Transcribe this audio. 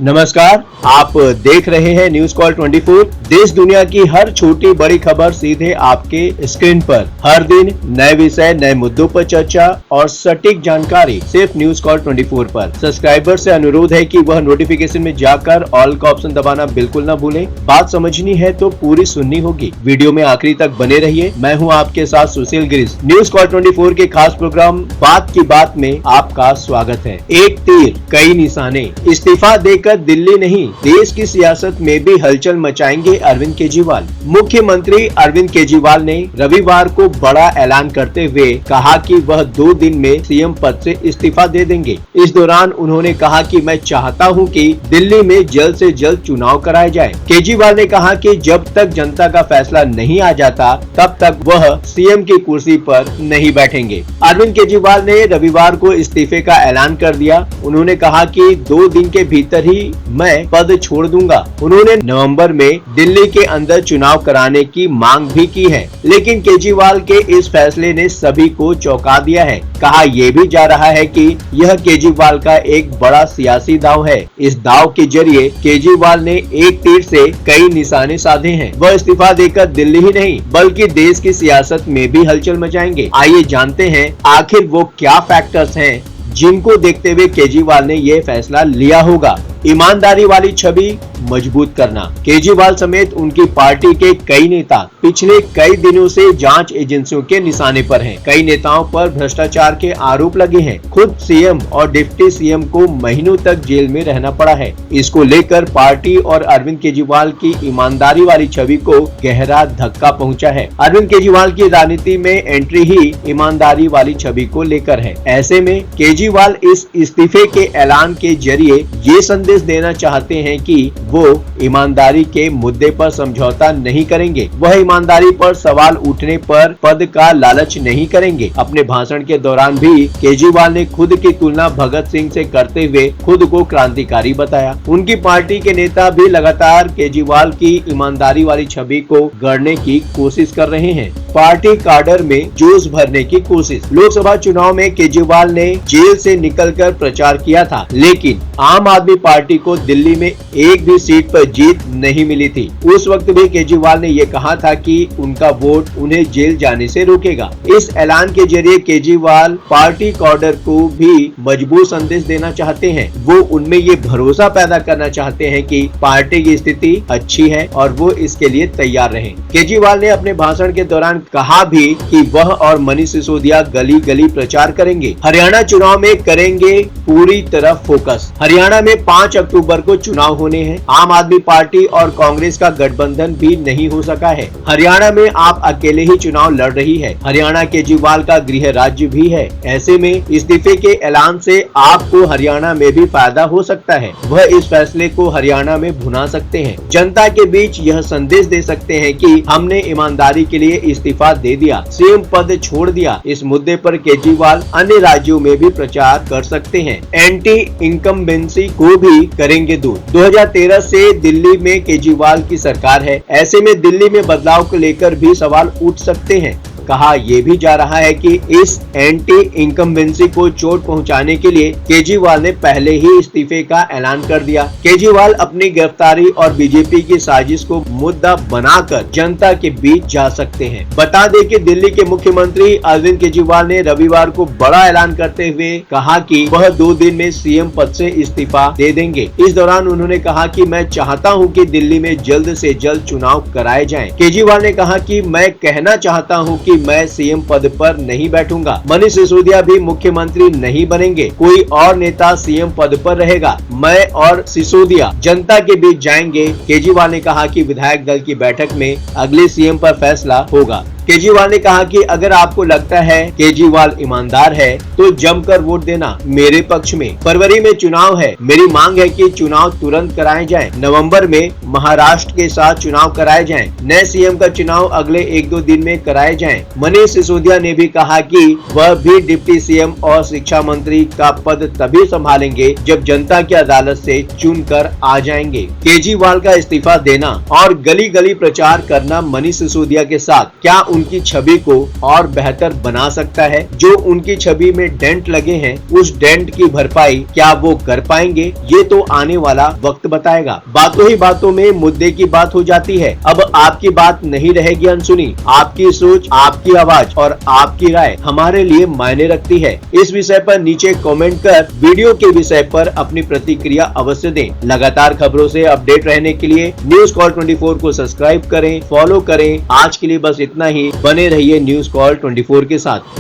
नमस्कार, आप देख रहे हैं न्यूज कॉल 24। देश दुनिया की हर छोटी बड़ी खबर सीधे आपके स्क्रीन पर। हर दिन नए विषय, नए मुद्दों पर चर्चा और सटीक जानकारी सिर्फ न्यूज कॉल 24 पर। सब्सक्राइबर से अनुरोध है कि वह नोटिफिकेशन में जाकर ऑल का ऑप्शन दबाना बिल्कुल न भूलें। बात समझनी है तो पूरी सुननी होगी। वीडियो में आखिरी तक बने रहिए। मैं हूं आपके साथ सुशील गिरीश। न्यूज कॉल 24 के खास प्रोग्राम बात की बात में आपका स्वागत है। एक तीर कई निशाने, इस्तीफा देकर दिल्ली नहीं देश की सियासत में भी हलचल मचाएंगे अरविंद केजरीवाल। मुख्यमंत्री अरविंद केजरीवाल ने रविवार को बड़ा ऐलान करते हुए कहा कि वह 2 दिन में सीएम पद से इस्तीफा दे देंगे। इस दौरान उन्होंने कहा कि मैं चाहता हूं कि दिल्ली में जल्द से जल्द चुनाव कराया जाए। केजरीवाल ने कहा कि जब तक जनता का फैसला नहीं आ जाता तब तक वह सीएम की कुर्सी पर नहीं बैठेंगे। अरविंद केजरीवाल ने रविवार को इस्तीफे का ऐलान कर दिया। उन्होंने कहा कि 2 दिन के भीतर ही मैं पद छोड़ दूंगा। उन्होंने नवंबर में दिल्ली के अंदर चुनाव कराने की मांग भी की है, लेकिन केजरीवाल के इस फैसले ने सभी को चौंका दिया है। कहा यह भी जा रहा है कि यह केजरीवाल का एक बड़ा सियासी दांव है। इस दांव के जरिए केजरीवाल ने एक तीर से कई निशाने साधे हैं। वह इस्तीफा देकर दिल्ली ही नहीं बल्कि देश की सियासत में भी हलचल मचाएंगे। आइए जानते हैं आखिर वो क्या फैक्टर्स हैं जिनको देखते हुए केजरीवाल ने ये फैसला लिया होगा। ईमानदारी वाली छवि मजबूत करना। केजरीवाल समेत उनकी पार्टी के कई नेता पिछले कई दिनों से जांच एजेंसियों के निशाने पर हैं। कई नेताओं पर भ्रष्टाचार के आरोप लगे हैं। खुद सीएम और डिप्टी सीएम को महीनों तक जेल में रहना पड़ा है। इसको लेकर पार्टी और अरविंद केजरीवाल की ईमानदारी वाली छवि को गहरा धक्का पहुंचा है। अरविंद केजरीवाल की राजनीति में एंट्री ही ईमानदारी वाली छवि को लेकर है। ऐसे में केजरीवाल इस इस्तीफे के ऐलान के जरिए ये संदेश देना चाहते हैं कि वो ईमानदारी के मुद्दे पर समझौता नहीं करेंगे। वह ईमानदारी पर सवाल उठने पर पद का लालच नहीं करेंगे। अपने भाषण के दौरान भी केजरीवाल ने खुद की तुलना भगत सिंह से करते हुए खुद को क्रांतिकारी बताया। उनकी पार्टी के नेता भी लगातार केजरीवाल की ईमानदारी वाली छवि को गढ़ने की कोशिश कर रहे हैं। पार्टी काडर में जोश भरने की कोशिश। लोकसभा चुनाव में केजरीवाल ने जेल से निकलकर प्रचार किया था, लेकिन आम आदमी पार्टी को दिल्ली में एक भी सीट पर जीत नहीं मिली थी। उस वक्त भी केजरीवाल ने ये कहा था कि उनका वोट उन्हें जेल जाने से रोकेगा। इस ऐलान के जरिए केजरीवाल पार्टी काडर को भी मजबूत संदेश देना चाहते हैं। वो उनमें ये भरोसा पैदा करना चाहते हैं कि पार्टी की स्थिति अच्छी है और वो इसके लिए तैयार रहें। केजरीवाल ने अपने भाषण के दौरान कहा भी कि वह और मनीष सिसोदिया गली गली प्रचार करेंगे। हरियाणा चुनाव में करेंगे पूरी तरह फोकस। हरियाणा में 5 अक्टूबर को चुनाव होने हैं। आम आदमी पार्टी और कांग्रेस का गठबंधन भी नहीं हो सका है। हरियाणा में आप अकेले ही चुनाव लड़ रही है। हरियाणा केजरीवाल का गृह राज्य भी है। ऐसे में इस्तीफे के ऐलान से आपको हरियाणा में भी फायदा हो सकता है। वह इस फैसले को हरियाणा में भुना सकते हैं। जनता के बीच यह संदेश दे सकते हैं कि हमने ईमानदारी के लिए इस्तीफा दे दिया, सीएम पद छोड़ दिया। इस मुद्दे पर केजरीवाल अन्य राज्यों में भी प्रचार कर सकते हैं। एंटी इनकम्बेंसी को भी करेंगे दूर। 2013 से दिल्ली में केजरीवाल की सरकार है। ऐसे में दिल्ली में बदलाव को लेकर भी सवाल उठ सकते हैं। कहा यह भी जा रहा है कि इस एंटी इनकम्बेंसी को चोट पहुंचाने के लिए केजरीवाल ने पहले ही इस्तीफे का ऐलान कर दिया। केजरीवाल अपनी गिरफ्तारी और बीजेपी की साजिश को मुद्दा बनाकर जनता के बीच जा सकते हैं। बता दें कि दिल्ली के मुख्यमंत्री अरविंद केजरीवाल ने रविवार को बड़ा ऐलान करते हुए कहा कि वह 2 दिन में सीएम पद से इस्तीफा दे देंगे। इस दौरान उन्होंने कहा कि मैं चाहता हूं कि दिल्ली में जल्द से जल्द चुनाव कराए जाएं। केजरीवाल ने कहा कि मैं कहना चाहता हूं कि मैं सीएम पद पर नहीं बैठूंगा। मनीष सिसोदिया भी मुख्यमंत्री नहीं बनेंगे। कोई और नेता सीएम पद पर रहेगा। मैं और सिसोदिया जनता के बीच जाएंगे। केजरीवाल ने कहा कि विधायक दल की बैठक में अगले सीएम पर फैसला होगा। केजरीवाल ने कहा कि अगर आपको लगता है केजरीवाल ईमानदार है तो जमकर वोट देना मेरे पक्ष में। फरवरी में चुनाव है। मेरी मांग है कि चुनाव तुरंत कराए जाएं। नवंबर में महाराष्ट्र के साथ चुनाव कराए जाएं। नए सीएम का चुनाव अगले 1-2 दिन में कराए जाएं। मनीष सिसोदिया ने भी कहा कि वह भी डिप्टी सीएम और शिक्षा मंत्री का पद तभी संभालेंगे जब जनता की अदालत से चुनकर आ जाएंगे। केजरीवाल का इस्तीफा देना और गली गली प्रचार करना मनीष सिसोदिया के साथ क्या उनकी छवि को और बेहतर बना सकता है। जो उनकी छवि में डेंट लगे हैं, उस डेंट की भरपाई क्या वो कर पाएंगे, ये तो आने वाला वक्त बताएगा। बातों ही बातों में मुद्दे की बात हो जाती है। अब आपकी बात नहीं रहेगी अनसुनी। आपकी सोच, आपकी आवाज और आपकी राय हमारे लिए मायने रखती है। इस विषय पर नीचे कमेंट कर वीडियो के विषय पर अपनी प्रतिक्रिया अवश्य दें। लगातार खबरों से अपडेट रहने के लिए न्यूज कॉल 24 को सब्सक्राइब करें, फॉलो करें। आज के लिए बस इतना ही। बने रहिए न्यूज कॉल 24 के साथ।